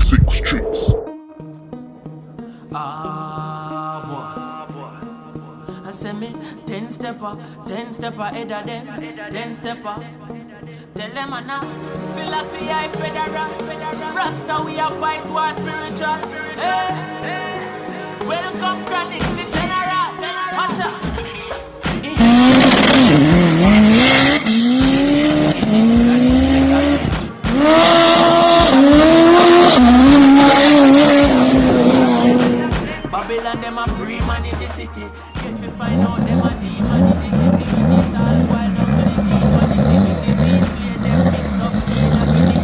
Sick streets. Boy. I say me 10 stepper head of them, 10 stepper. Tell them now, Selassie I federal, Rasta we a fight war spiritual. Hey. Welcome Chronic the general. Watch out. Babylon them a pre-man in the city. Yet we find out them a demon in the city. We need all wild down to the demon in the city. Play them mix up in a mini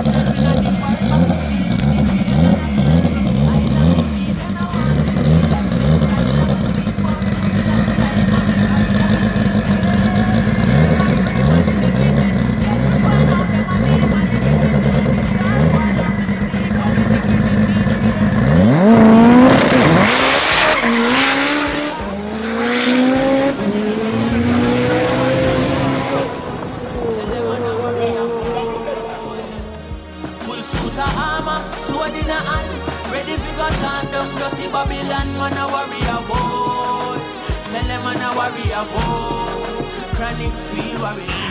stepping on the wild battlefield. We need the island feed and I want to see that big time on the sea. But pre-man in the city. Yet we find out them a demon in the city. We need all wild down to the demon in the city. Dirty Babylon, man a warrior boy. Tell them man a warrior boy. Chronic street warrior.